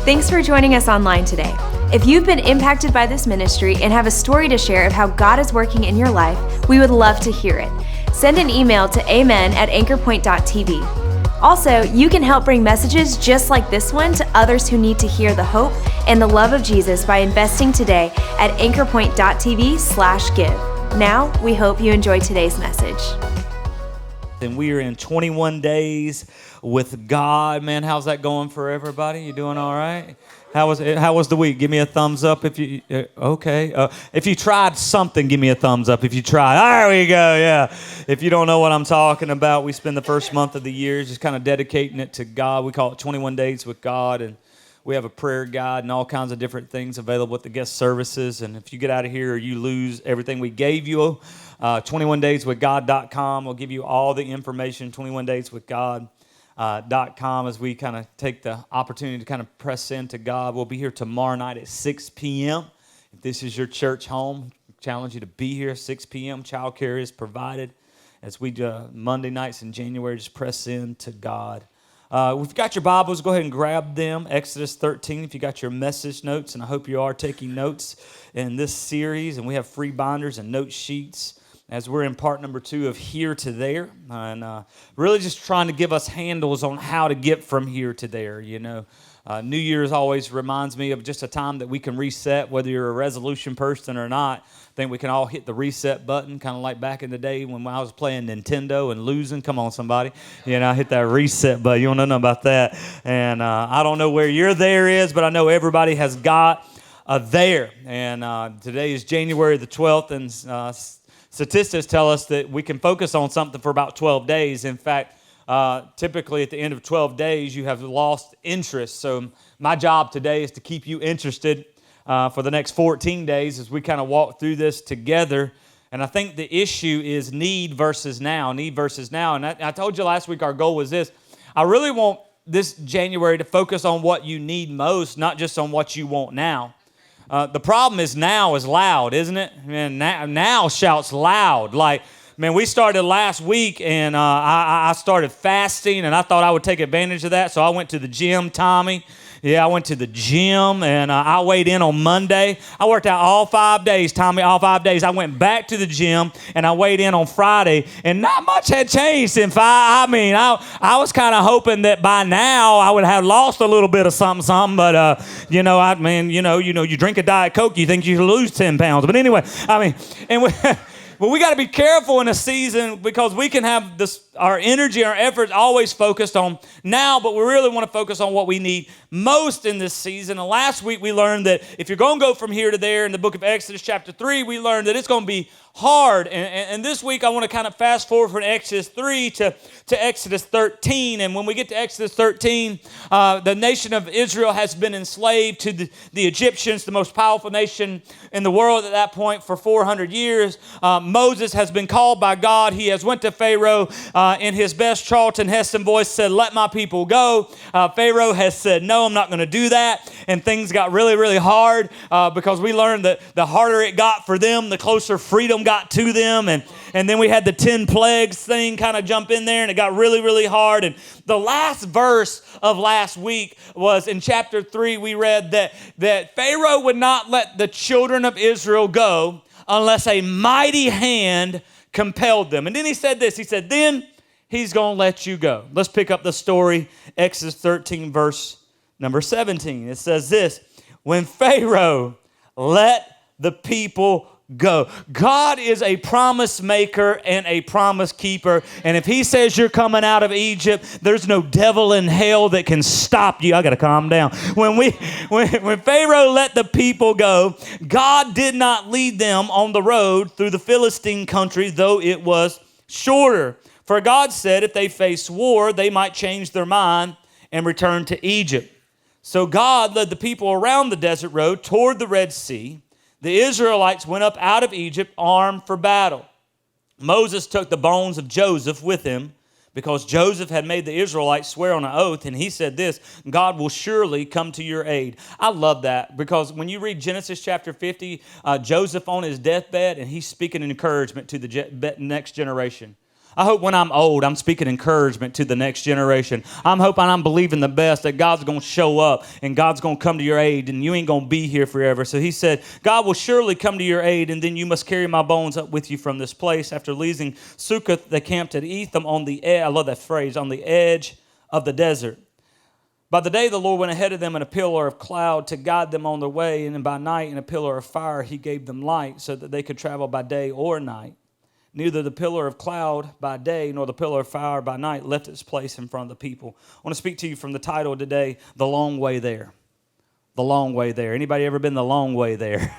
Thanks for joining us online today. If you've been impacted by this ministry and have a story to share of how God is working in your life, we would love to hear it. Send an email to amen@anchorpoint.tv. Also, you can help bring messages just like this one to others who need to hear the hope and the love of Jesus by investing today at anchorpoint.tv/give. Now, we hope you enjoy today's message. And we are in 21 days with God. Man, how's that going for everybody? You doing all right? How was the week? Give me a thumbs up if you, okay. If you tried something, give me a thumbs up if you tried. There we go, yeah. If you don't know what I'm talking about, we spend the first month of the year just kind of dedicating it to God. We call it 21 Days with God, and we have a prayer guide and all kinds of different things available at the guest services. And if you get out of here or you lose everything we gave you, 21dayswithgod.com will give you all the information, 21dayswithgod.com, as we kind of take the opportunity to kind of press into God. We'll be here tomorrow night at 6 p.m. If this is your church home, I challenge you to be here 6 p.m. Child care is provided as we do Monday nights in January. Just press into God. If you've got your Bibles, go ahead and grab them. Exodus 13, if you got your message notes, and I hope you are taking notes in this series. And we have free binders and note sheets as we're in part number 2 of Here to There. And really just trying to give us handles on how to get from here to there, you know. New Year's always reminds me of just a time that we can reset, whether you're a resolution person or not. I think we can all hit the reset button, kind of like back in the day when I was playing Nintendo and losing. Come on, somebody. You know, I hit that reset button. You don't know nothing about that. And I don't know where your there is, but I know everybody has got a there. And today is January the 12th, and statistics tell us that we can focus on something for about 12 days. In fact, typically at the end of 12 days, you have lost interest. So my job today is to keep you interested for the next 14 days as we kind of walk through this together. And I think the issue is need versus now. And I told you last week our goal was this. I really want this January to focus on what you need most, not just on what you want now. The problem is now is loud, isn't it? Man, now shouts loud. Like, man, we started last week, and I started fasting, and I thought I would take advantage of that, so I went to the gym, Tommy. Yeah, I went to the gym, and I weighed in on Monday. I worked out all 5 days, Tommy, all 5 days. I went back to the gym, and I weighed in on Friday, and not much had changed in 5. I mean, I was kind of hoping that by now I would have lost a little bit of something, but, you drink a Diet Coke, you think you lose 10 pounds. But anyway, I mean, and But we got to be careful in a season because we can have our energy, our efforts always focused on now, but we really want to focus on what we need most in this season. And last week we learned that if you're going to go from here to there in the book of Exodus chapter 3, we learned that it's going to be hard. And this week I want to kind of fast forward from Exodus 3 to Exodus 13. And when we get to Exodus 13, the nation of Israel has been enslaved to the Egyptians, the most powerful nation in the world at that point for 400 years. Moses has been called by God. He has went to Pharaoh in his best Charlton Heston voice, said, "Let my people go." Pharaoh has said, "No, I'm not going to do that." And things got really, really hard because we learned that the harder it got for them, the closer freedom got to them. And then we had the 10 plagues thing kind of jump in there, and it got really, really hard. And the last verse of last week was in chapter 3, we read that Pharaoh would not let the children of Israel go unless a mighty hand compelled them. And then he said this, he said, then he's going to let you go. Let's pick up the story, Exodus 13, verse number 17. It says this, when Pharaoh let the people go. God is a promise maker and a promise keeper. And if he says you're coming out of Egypt, there's no devil in hell that can stop you. I got to calm down. When Pharaoh let the people go, God did not lead them on the road through the Philistine country, though it was shorter. For God said if they face war, they might change their mind and return to Egypt. So God led the people around the desert road toward the Red Sea. The Israelites went up out of Egypt armed for battle. Moses took the bones of Joseph with him because Joseph had made the Israelites swear on an oath, and he said this, God will surely come to your aid. I love that because when you read Genesis chapter 50, Joseph on his deathbed, and he's speaking encouragement to the next generation. I hope when I'm old, I'm speaking encouragement to the next generation. I'm hoping I'm believing the best, that God's going to show up and God's going to come to your aid and you ain't going to be here forever. So he said, God will surely come to your aid, and then you must carry my bones up with you from this place. After leaving Succoth, they camped at Etham on the edge, I love that phrase, on the edge of the desert. By the day, the Lord went ahead of them in a pillar of cloud to guide them on their way, and then by night in a pillar of fire he gave them light so that they could travel by day or night. Neither the pillar of cloud by day nor the pillar of fire by night left its place in front of the people. I want to speak to you from the title today, The Long Way There. The long way there. Anybody ever been the long way there?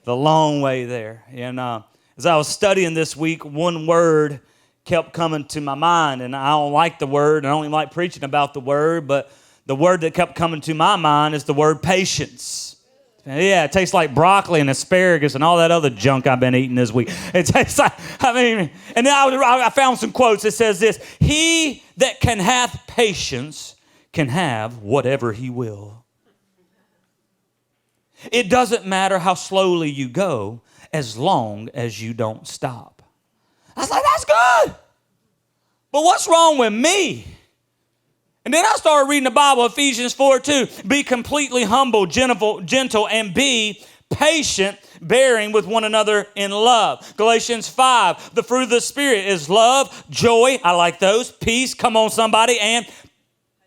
The long way there. And as I was studying this week, one word kept coming to my mind, and I don't like the word, and I don't even like preaching about the word, but the word that kept coming to my mind is the word patience. Yeah, it tastes like broccoli and asparagus and all that other junk I've been eating this week. It tastes like, and then I found some quotes. It says this: he that can have patience can have whatever he will. It doesn't matter how slowly you go as long as you don't stop. I was like, that's good. But what's wrong with me? And then I started reading the Bible, Ephesians 4:2. Be completely humble, gentle, and be patient, bearing with one another in love. Galatians 5, the fruit of the Spirit is love, joy, I like those, peace, come on somebody, and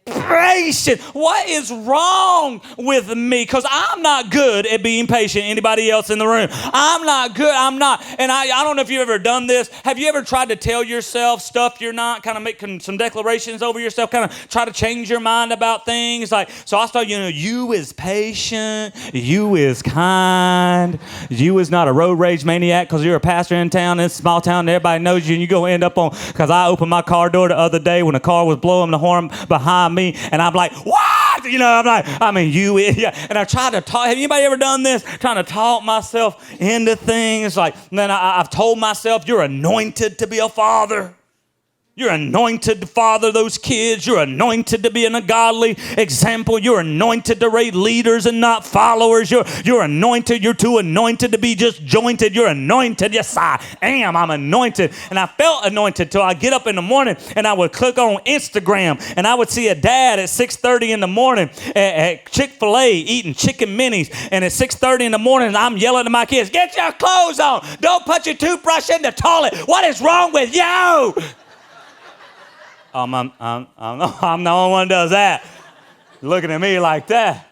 patient. What is wrong with me? Because I'm not good at being patient. Anybody else in the room? I'm not good. I'm not. And I don't know if you've ever done this. Have you ever tried to tell yourself stuff you're not, kind of making some declarations over yourself, kind of try to change your mind about things? Like, so I started, you is patient, you is kind, you is not a road rage maniac because you're a pastor in town, in a small town, and everybody knows you, and you go end up on, because I opened my car door the other day when a car was blowing the horn behind me, and I'm like, what? You, yeah. And I tried to talk. Have anybody ever done this? Trying to talk myself into things. Like, then I've told myself, you're anointed to be a father. You're anointed to father those kids. You're anointed to be a godly example. You're anointed to raise leaders and not followers. You're anointed. You're too anointed to be just jointed. You're anointed. Yes, I am. I'm anointed. And I felt anointed till I get up in the morning and I would click on Instagram and I would see a dad at 6:30 in the morning at Chick-fil-A eating chicken minis. And at 6:30 in the morning, I'm yelling at my kids, get your clothes on. Don't put your toothbrush in the toilet. What is wrong with you? I'm the only one who does that. Looking at me like that.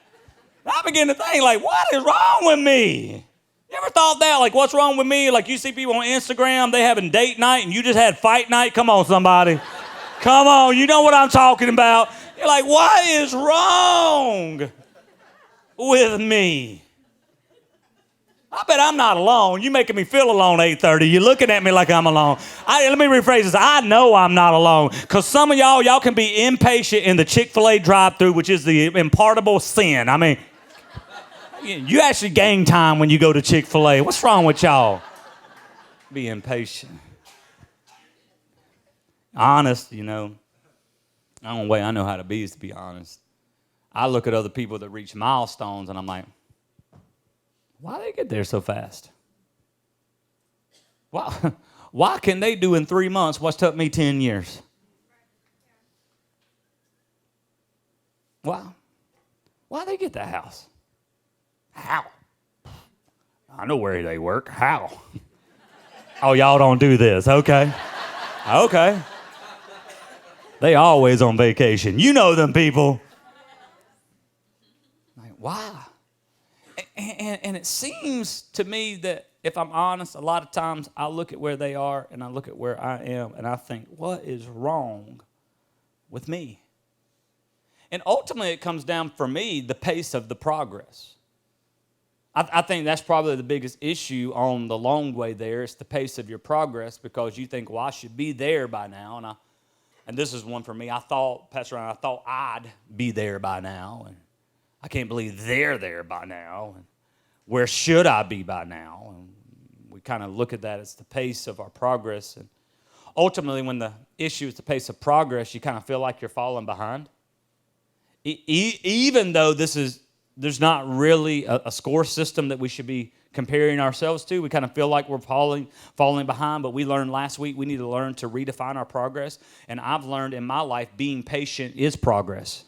I begin to think, like, what is wrong with me? You ever thought that? Like, what's wrong with me? Like, you see people on Instagram, they having date night, and you just had fight night. Come on, somebody. Come on, you know what I'm talking about. You're like, what is wrong with me? I bet I'm not alone. You're making me feel alone, 8:30. You're looking at me like I'm alone. Let me rephrase this. I know I'm not alone, because some of y'all can be impatient in the Chick-fil-A drive-thru, which is the impartable sin. I mean, you actually gain time when you go to Chick-fil-A. What's wrong with y'all? Be impatient. Honest, the only way I know how to be is to be honest. I look at other people that reach milestones, and I'm like, why they get there so fast? Why can they do in 3 months what's took me 10 years? Why they get that house? How? I know where they work. How? Oh, y'all don't do this. Okay. Okay. They always on vacation. You know them people. Like, why? And it seems to me that, if I'm honest, a lot of times I look at where they are and I look at where I am and I think, what is wrong with me? And ultimately it comes down, for me, the pace of the progress. I think that's probably the biggest issue on the long way there. It's the pace of your progress, because you think, well, I should be there by now. And this is one for me. Pastor Ryan, I thought I'd be there by now. And I can't believe they're there by now. And where should I be by now? And we kind of look at that as the pace of our progress. And ultimately, when the issue is the pace of progress, you kind of feel like you're falling behind. Even though this is there's not really a score system that we should be comparing ourselves to. We kind of feel like we're falling behind, but we learned last week we need to learn to redefine our progress. And I've learned in my life being patient is progress.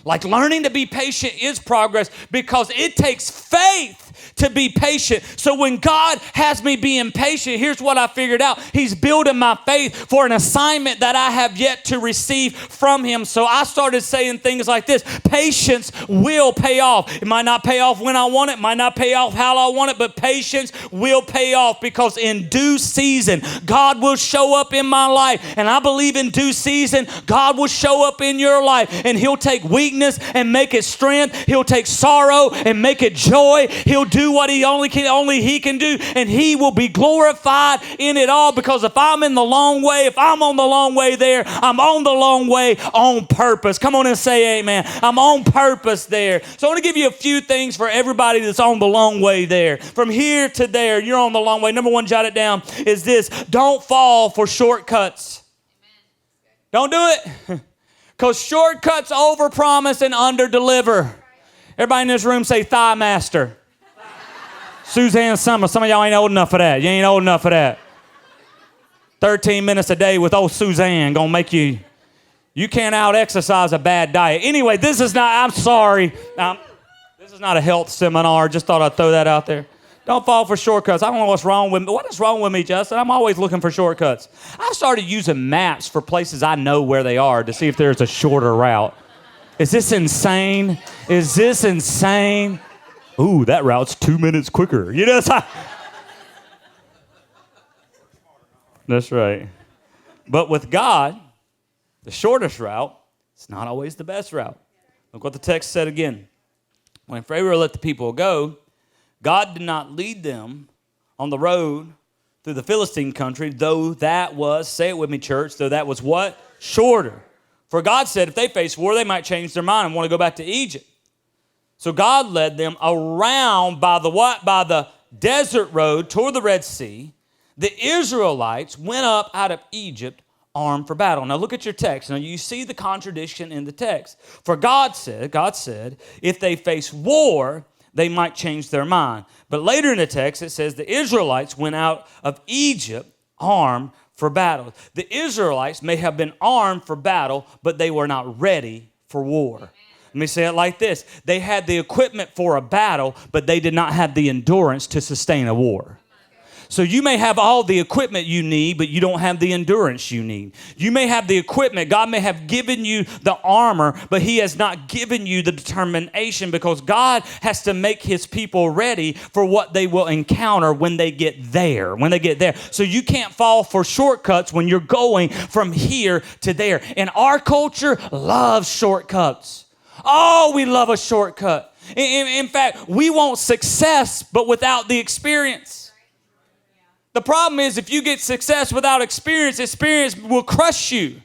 Like learning to be patient is progress because it takes faith to be patient. So when God has me being patient, here's what I figured out. He's building my faith for an assignment that I have yet to receive from him. So I started saying things like this: patience will pay off. It might not pay off when I want it, might not pay off how I want it, but patience will pay off because in due season, God will show up in my life. And I believe in due season, God will show up in your life, and he'll take weakness and make it strength. He'll take sorrow and make it joy. He'll do what only he can do, and he will be glorified in it all. Because if I'm in the long way, if I'm on the long way there, I'm on the long way on purpose. Come on and say amen. I'm on purpose there. So I want to give you a few things for everybody that's on the long way there. From here to there, you're on the long way. Number one, jot it down, is this: don't fall for shortcuts. Don't do it. Because shortcuts overpromise and underdeliver. Everybody in this room say thigh master. Suzanne Summers. Some of y'all ain't old enough for that. You ain't old enough for that. 13 minutes a day with old Suzanne gonna make you can't out-exercise a bad diet. Anyway, this is not, I'm sorry. This is not a health seminar. Just thought I'd throw that out there. Don't fall for shortcuts. I don't know what's wrong with me. What is wrong with me, Justin? I'm always looking for shortcuts. I started using maps for places I know where they are to see if there's a shorter route. Is this insane? Is this insane? Ooh, that route's 2 minutes quicker. You know, that's right. But with God, the shortest route is not always the best route. Look what the text said again. When Pharaoh let the people go, God did not lead them on the road through the Philistine country, though that was, say it with me, church, though that was what? Shorter. For God said if they face war, they might change their mind and want to go back to Egypt. So God led them around by the what? By the desert road toward the Red Sea. The Israelites went up out of Egypt armed for battle. Now look at your text. Now you see the contradiction in the text. For God said, if they face war, they might change their mind. But later in the text, it says the Israelites went out of Egypt armed for battle. The Israelites may have been armed for battle, but they were not ready for war. Let me say it like this. They had the equipment for a battle, but they did not have the endurance to sustain a war. So you may have all the equipment you need, but you don't have the endurance you need. You may have the equipment. God may have given you the armor, but he has not given you the determination, because God has to make his people ready for what they will encounter when they get there. So you can't fall for shortcuts when you're going from here to there. And our culture loves shortcuts. Oh, we love a shortcut. In fact, we want success, but without the experience. The problem is if you get success without experience will crush you.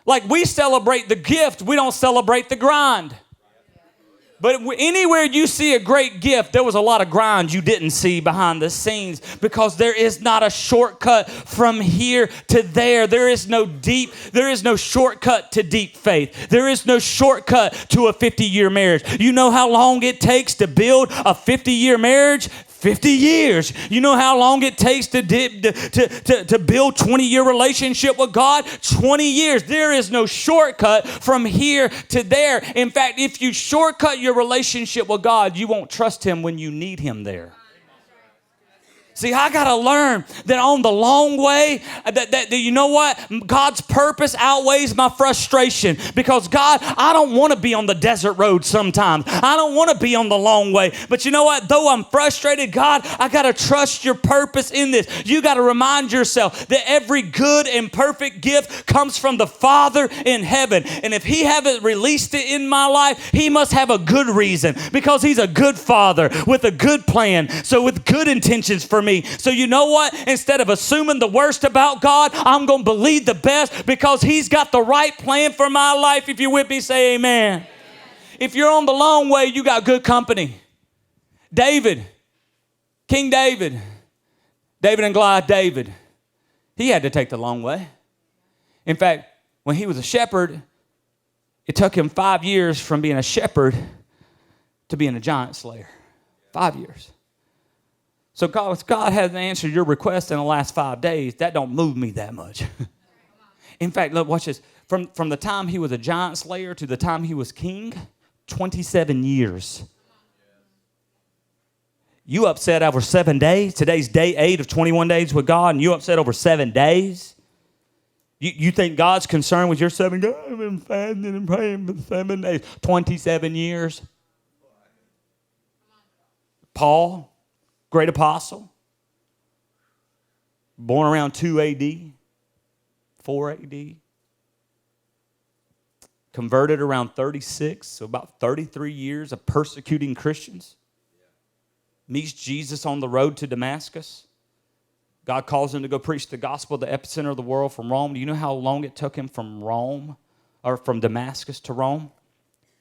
Like we celebrate the gift, we don't celebrate the grind. But anywhere you see a great gift, there was a lot of grind you didn't see behind the scenes, because there is not a shortcut from here to there. There is no shortcut to deep faith. There is no shortcut to a 50-year marriage. You know how long it takes to build a 50-year marriage? 50 years. You know how long it takes to build 20-year relationship with God? 20 years. There is no shortcut from here to there. In fact, if you shortcut your relationship with God, you won't trust him when you need him there. See, I got to learn that on the long way, that you know what? God's purpose outweighs my frustration, because God, I don't want to be on the desert road sometimes. I don't want to be on the long way. But you know what? Though I'm frustrated, God, I got to trust your purpose in this. You got to remind yourself that every good and perfect gift comes from the Father in heaven. And if he haven't released it in my life, he must have a good reason, because he's a good Father with a good plan. So with good intentions for me. So you know what? Instead of assuming the worst about God, I'm going to believe the best, because he's got the right plan for my life. If you're with me, say amen. Amen. If you're on the long way, you got good company. King David and Goliath, he had to take the long way. In fact, when he was a shepherd, it took him 5 years from being a shepherd to being a giant slayer. 5 years. So God hasn't answered your request in the last 5 days. That don't move me that much. In fact, look, watch this. From the time he was a giant slayer to the time he was king, 27 years. You upset over 7 days? Today's day 8 of 21 days with God, and you upset over 7 days? You think God's concerned with your 7 days? I've been fasting and praying for 7 days. 27 years. Paul, great apostle, born around 2 AD, 4 AD, converted around 36, so about 33 years of persecuting Christians. Meets Jesus on the road to Damascus. God calls him to go preach the gospel, the epicenter of the world, from Rome. Do you know how long it took him from Rome, or from Damascus to Rome?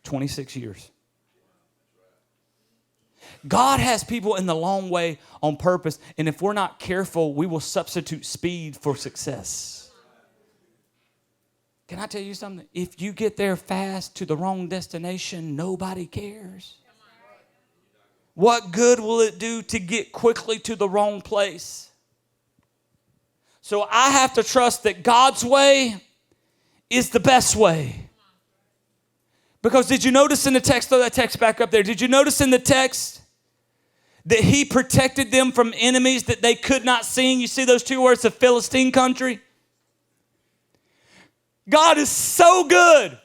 26 years. God has people in the long way on purpose, and if we're not careful, we will substitute speed for success. Can I tell you something? If you get there fast to the wrong destination, nobody cares. What good will it do to get quickly to the wrong place? So I have to trust that God's way is the best way. Because did you notice in the text, throw that text back up there, did you notice in the text that he protected them from enemies that they could not see? You see those 2 words, the Philistine country? God is so good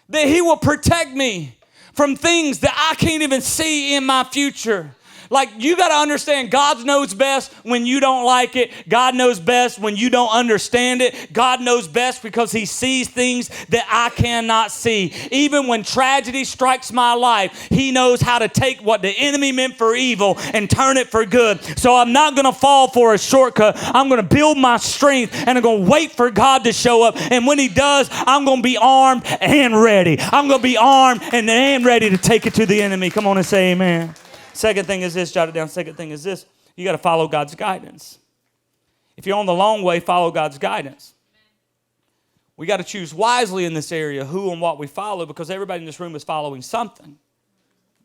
that he will protect me from things that I can't even see in my future. Like, you got to understand, God knows best when you don't like it. God knows best when you don't understand it. God knows best because he sees things that I cannot see. Even when tragedy strikes my life, he knows how to take what the enemy meant for evil and turn it for good. So I'm not going to fall for a shortcut. I'm going to build my strength, and I'm going to wait for God to show up. And when he does, I'm going to be armed and ready. I'm going to be armed and ready to take it to the enemy. Come on and say amen. Second thing is this, jot it down. Second thing is this, you got to follow God's guidance. If you're on the long way, follow God's guidance. We got to choose wisely in this area who and what we follow, because everybody in this room is following something.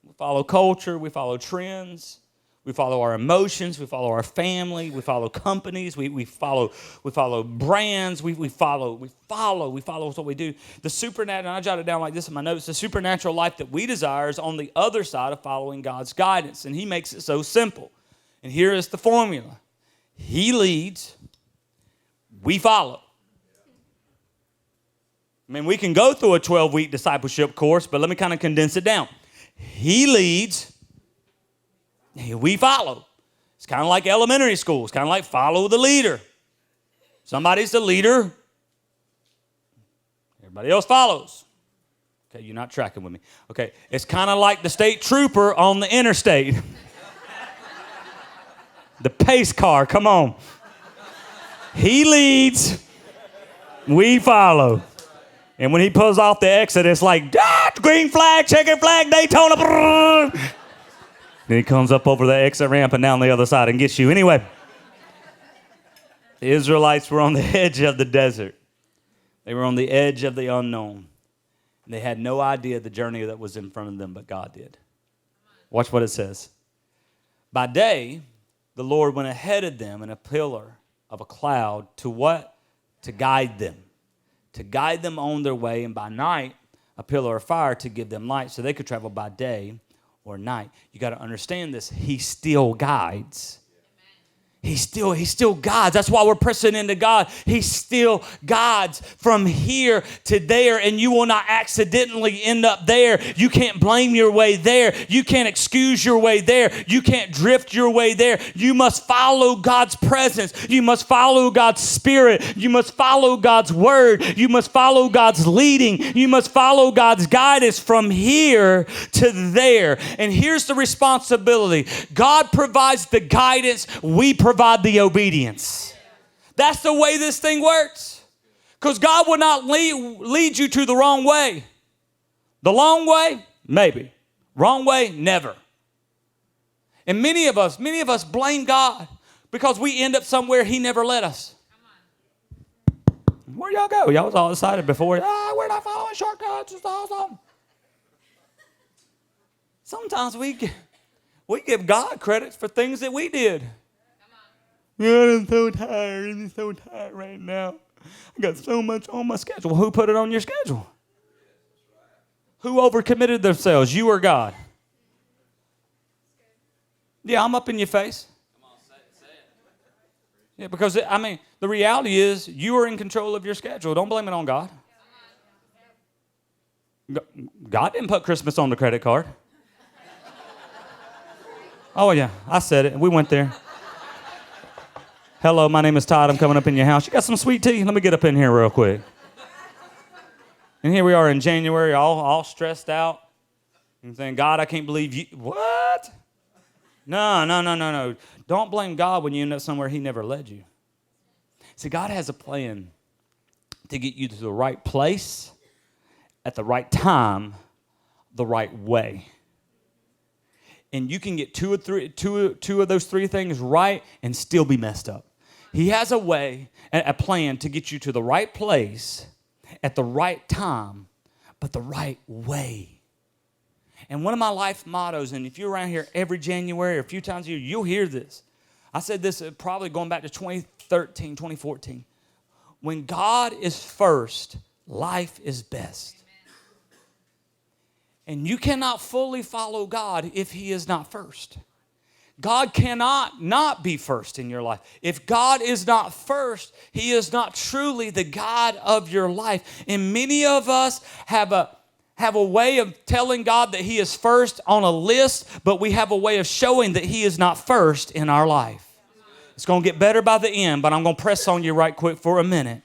We follow culture, we follow trends, we follow our emotions, we follow our family, we follow companies, we follow brands, we follow what we do. The supernatural, and I jotted down like this in my notes, the supernatural life that we desire is on the other side of following God's guidance, and he makes it so simple. And here is the formula. He leads, we follow. I mean, we can go through a 12-week discipleship course, but let me kind of condense it down. He leads, we follow. It's kind of like elementary school. It's kind of like follow the leader. Somebody's the leader. Everybody else follows. Okay, you're not tracking with me. Okay, it's kind of like the state trooper on the interstate. The pace car, come on. He leads, we follow. And when he pulls off the exit, it's like, green flag, checkered flag, Daytona. Then he comes up over the exit ramp and down the other side and gets you. Anyway, the Israelites were on the edge of the desert. They were on the edge of the unknown. And they had no idea the journey that was in front of them, but God did. Watch what it says. By day, the Lord went ahead of them in a pillar of a cloud to what? To guide them. To guide them on their way. And by night, a pillar of fire to give them light so they could travel by day or night. You got to understand this. He still guides. He still guides. That's why we're pressing into God. He still guides from here to there, and you will not accidentally end up there. You can't blame your way there. You can't excuse your way there. You can't drift your way there. You must follow God's presence. You must follow God's spirit. You must follow God's word. You must follow God's leading. You must follow God's guidance from here to there. And here's the responsibility. God provides the guidance. We provide the obedience. That's the way this thing works. Because God will not lead you to the wrong way. The long way, maybe. Wrong way, never. And many of us blame God because we end up somewhere he never led us. Where y'all go? Y'all was all excited before. We're not following shortcuts. It's awesome. Sometimes we give God credit for things that we did. I'm so tired. I'm so tired right now. I got so much on my schedule. Who put it on your schedule? Who overcommitted themselves, you or God? Yeah, I'm up in your face. Yeah, because, the reality is you are in control of your schedule. Don't blame it on God. God didn't put Christmas on the credit card. Oh, yeah, I said it. We went there. Hello, my name is Todd. I'm coming up in your house. You got some sweet tea? Let me get up in here real quick. And here we are in January, all stressed out. And saying, God, I can't believe you. What? No. Don't blame God when you end up somewhere he never led you. See, God has a plan to get you to the right place at the right time, the right way. And you can get two of those three things right and still be messed up. He has a way, a plan to get you to the right place at the right time, but the right way. And one of my life mottos, and if you're around here every January or a few times a year, you'll hear this. I said this probably going back to 2013, 2014. When God is first, life is best. And you cannot fully follow God if he is not first. God cannot not be first in your life. If God is not first, he is not truly the God of your life. And many of us have a way of telling God that he is first on a list, but we have a way of showing that he is not first in our life. It's going to get better by the end, but I'm going to press on you right quick for a minute.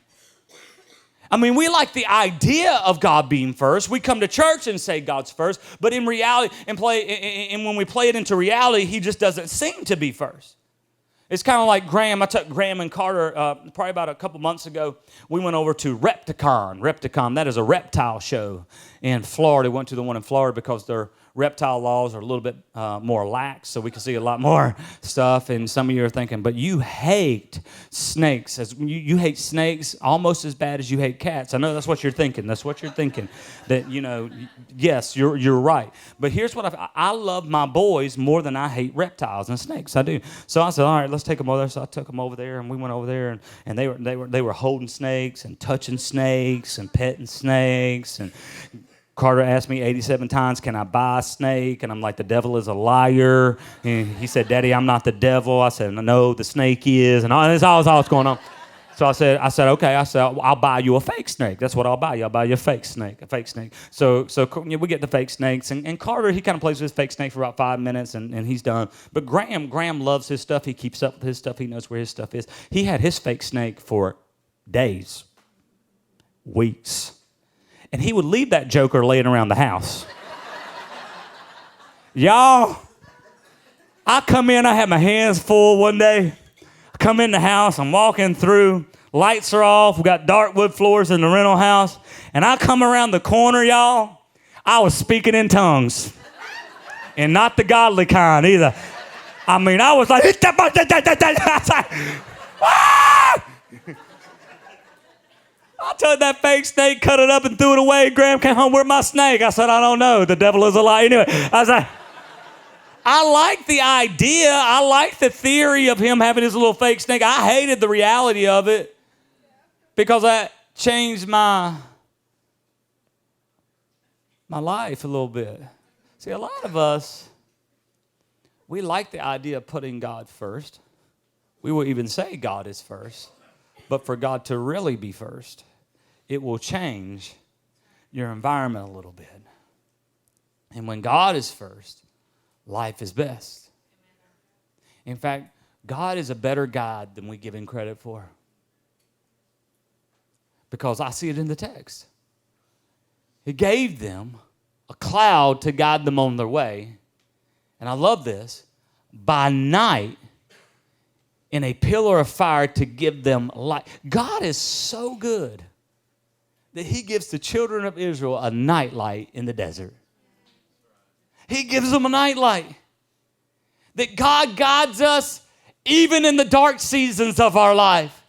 We like the idea of God being first. We come to church and say God's first, but in reality, and when we play it into reality, he just doesn't seem to be first. It's kind of like Graham. I took Graham and Carter probably about a couple months ago. We went over to Repticon. Repticon, that is a reptile show in Florida. We went to the one in Florida because their reptile laws are a little bit more lax, so we can see a lot more stuff. And some of you are thinking, but you hate snakes. You hate snakes almost as bad as you hate cats. I know that's what you're thinking. That's what you're thinking. That, yes, you're right. But here's what I love my boys more than I hate reptiles and snakes. I do. So I said, all right, let's take them over there. So I took them over there, and we went over there, and they were holding snakes and touching snakes and petting snakes. And Carter asked me 87 times, can I buy a snake? And I'm like, the devil is a liar. And he said, Daddy, I'm not the devil. I said, no, the snake is. And all that's going on. So I said, okay. I said, I'll buy you a fake snake. That's what I'll buy you. I'll buy you a fake snake. So we get the fake snakes. And Carter, he kind of plays with his fake snake for about 5 minutes, and he's done. But Graham loves his stuff. He keeps up with his stuff. He knows where his stuff is. He had his fake snake for days, weeks. And he would leave that joker laying around the house. Y'all, I come in, I have my hands full one day. I come in the house, I'm walking through, lights are off, we got dark wood floors in the rental house, and I come around the corner, y'all, I was speaking in tongues. And not the godly kind either. I was like, I took that fake snake, cut it up, and threw it away. Graham came home, where's my snake? I said, I don't know. The devil is a lie. Anyway, I was like, I like the idea. I like the theory of him having his little fake snake. I hated the reality of it because that changed my life a little bit. See, a lot of us, we like the idea of putting God first. We will even say God is first. But for God to really be first, it will change your environment a little bit. And when God is first, life is best. In fact, God is a better God than we give him credit for. Because I see it in the text. He gave them a cloud to guide them on their way. And I love this. By night, in a pillar of fire to give them light. God is so good that he gives the children of Israel a nightlight in the desert. He gives them a nightlight. That God guides us even in the dark seasons of our life.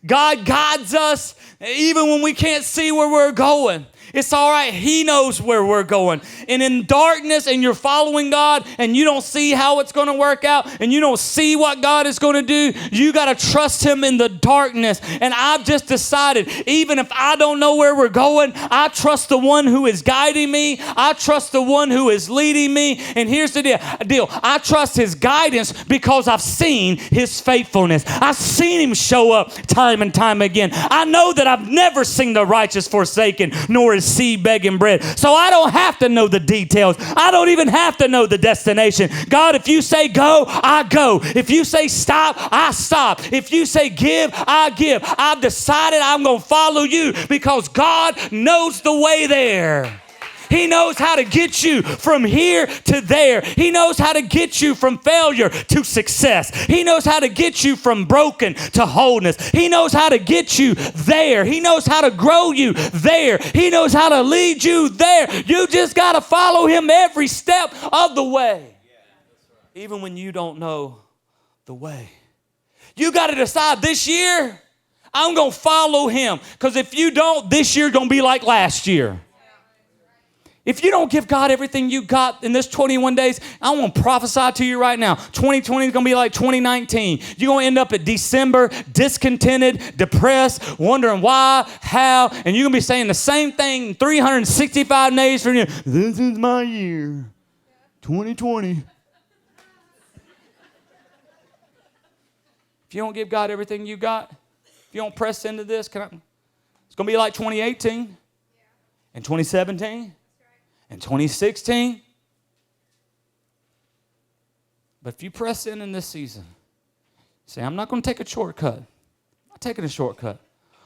God guides us even when we can't see where we're going. It's all right. He knows where we're going. And in darkness and you're following God and you don't see how it's going to work out and you don't see what God is going to do, you got to trust him in the darkness. And I've just decided, even if I don't know where we're going, I trust the one who is guiding me. I trust the one who is leading me. And here's the deal. I trust his guidance because I've seen his faithfulness. I've seen him show up time and time again. I know that I've never seen the righteous forsaken, nor his seed begging bread. So I don't have to know the details. I don't even have to know the destination. God, if you say go, I go. If you say stop, I stop. If you say give, I give. I've decided I'm going to follow you because God knows the way there. He knows how to get you from here to there. He knows how to get you from failure to success. He knows how to get you from broken to wholeness. He knows how to get you there. He knows how to grow you there. He knows how to lead you there. You just got to follow him every step of the way. Even when you don't know the way. You got to decide this year, I'm going to follow him. Because if you don't, this year going to be like last year. If you don't give God everything you got in this 21 days, I want to prophesy to you right now. 2020 is going to be like 2019. You're going to end up at December discontented, depressed, wondering why, how, and you're going to be saying the same thing 365 days from you. This is my year, 2020. If you don't give God everything you got, if you don't press into this, it's going to be like 2018 and 2017. And 2016. But if you press in this season, say, I'm not going to take a shortcut. I'm not taking a shortcut.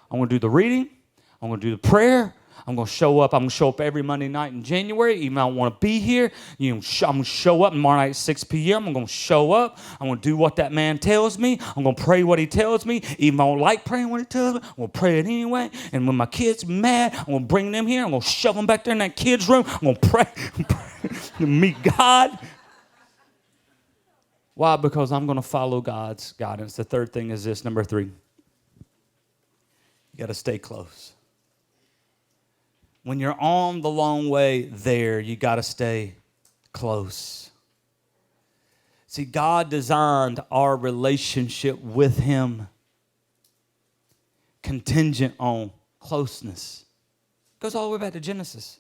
I'm going to do the reading. I'm going to do the prayer. I'm going to show up. I'm going to show up every Monday night in January, even though I don't want to be here. I'm going to show up tomorrow night at 6 p.m. I'm going to show up. I'm going to do what that man tells me. I'm going to pray what he tells me. Even if I don't like praying what he tells me, I'm going to pray it anyway. And when my kid's mad, I'm going to bring them here. I'm going to shove them back there in that kid's room. I'm going to pray to meet God. Why? Because I'm going to follow God's guidance. The third thing is this, number 3. You got to stay close. When you're on the long way there, you got to stay close. See, God designed our relationship with him contingent on closeness. It goes all the way back to Genesis.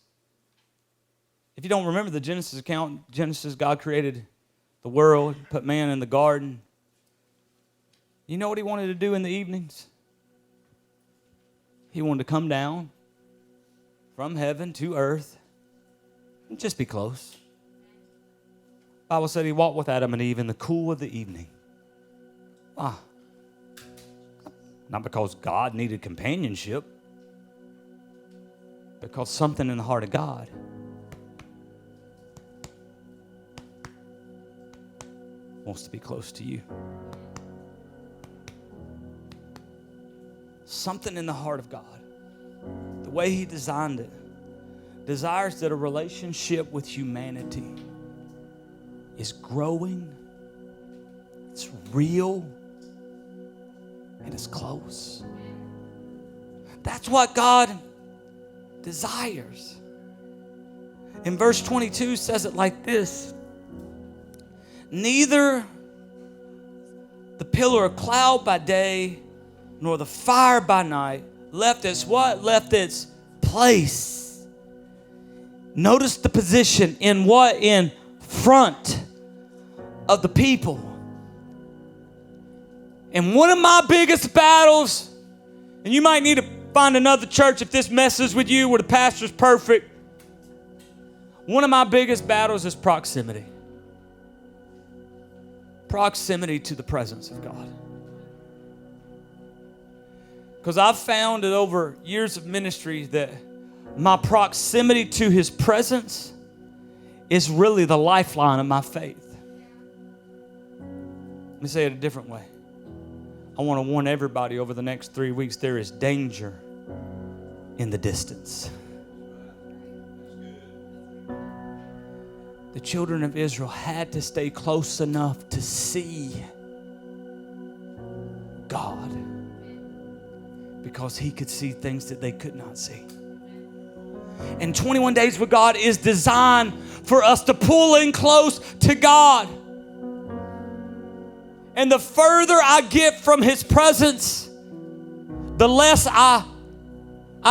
If you don't remember the Genesis account, Genesis, God created the world, put man in the garden. You know what he wanted to do in the evenings? He wanted to come down from heaven to earth and just be close. The Bible said he walked with Adam and Eve in the cool of the evening. Why? Not because God needed companionship, because something in the heart of God wants to be close to you. Something in the heart of God, the way he designed it, desires that a relationship with humanity is growing, it's real, and it's close. That's what God desires. In verse 22 says it like this: neither the pillar of cloud by day nor the fire by night left its what? Left its place. Notice the position in what? In front of the people. And one of my biggest battles, and you might need to find another church if this messes with you where the pastor's perfect. One of my biggest battles is proximity. Proximity to the presence of God. Because I've found that over years of ministry that my proximity to his presence is really the lifeline of my faith. Let me say it a different way. I want to warn everybody over the next 3 weeks, there is danger in the distance. The children of Israel had to stay close enough to see God, because he could see things that they could not see. And 21 Days with God is designed for us to pull in close to God. And the further I get from His presence, the less I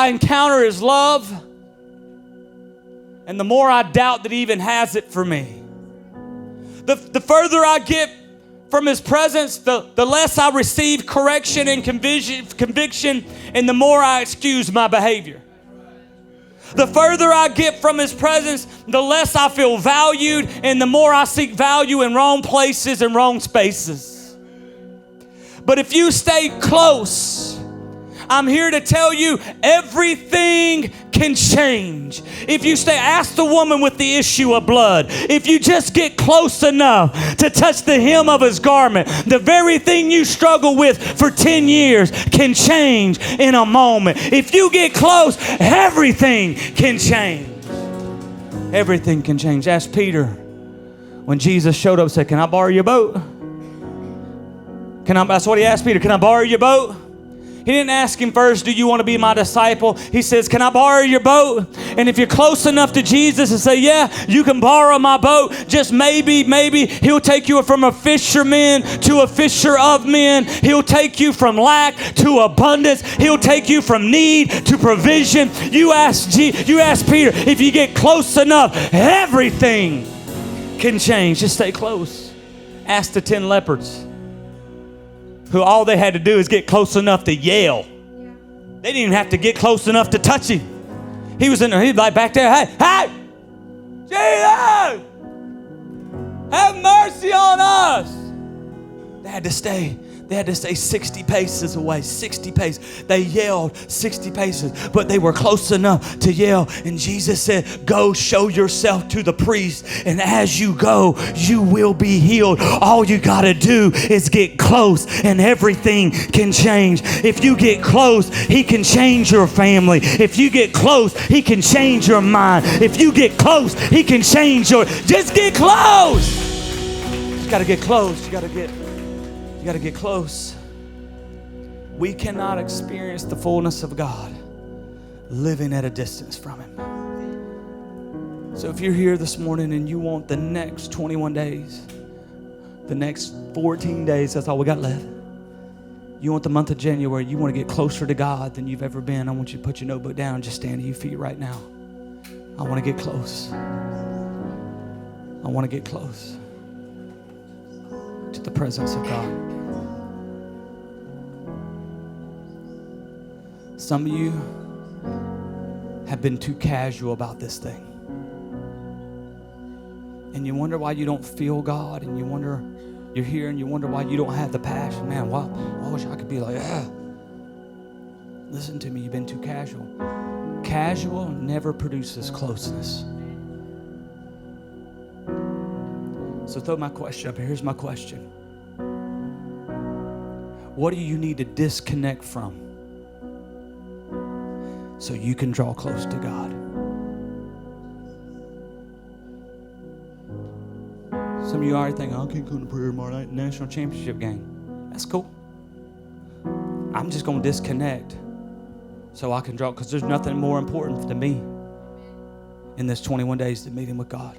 encounter His love, and the more I doubt that He even has it for me. The further I get from His presence, the less I receive correction and conviction, and the more I excuse my behavior. The further I get from His presence, the less I feel valued, and the more I seek value in wrong places and wrong spaces. But if you stay close, I'm here to tell you, everything can change. If you stay, ask the woman with the issue of blood. If you just get close enough to touch the hem of His garment, the very thing you struggle with for 10 years can change in a moment. If you get close, everything can change. Everything can change. Ask Peter when Jesus showed up, said, "Can I borrow your boat?" That's what He asked Peter. "Can I borrow your boat?" He didn't ask him first, "Do you want to be my disciple?" He says, "Can I borrow your boat?" And if you're close enough to Jesus and say, "Yeah, you can borrow my boat," just maybe He'll take you from a fisherman to a fisher of men. He'll take you from lack to abundance. He'll take you from need to provision. You ask Peter, if you get close enough, everything can change. Just stay close. Ask the 10 lepers, who all they had to do is get close enough to yell. They didn't even have to get close enough to touch Him. He was like back there, "Hey, Jesus, have mercy on us." They had to stay 60 paces away, 60 paces. They yelled 60 paces, but they were close enough to yell. And Jesus said, "Go show yourself to the priest, and as you go, you will be healed." All you got to do is get close, and everything can change. If you get close, He can change your family. If you get close, He can change your mind. If you get close, He can change just get close. You got to get close. You got to get close. We cannot experience the fullness of God living at a distance from Him. So if you're here this morning and you want the next 21 days, the next 14 days, that's all we got left. You want the month of January, you want to get closer to God than you've ever been, I want you to put your notebook down and just stand to your feet right now. I want to get close. I want to get close to the presence of God. Some of you have been too casual about this thing. And you wonder why you don't feel God, and you're here and you wonder why you don't have the passion. Man, I wish I could be like, Listen to me, you've been too casual. Casual never produces closeness. So throw my question up here. Here's my question. What do you need to disconnect from so you can draw close to God? Some of you already think, "I can't come to prayer tomorrow night, national championship game." That's cool. I'm just going to disconnect so I can draw, because there's nothing more important to me in this 21 days than meeting with God.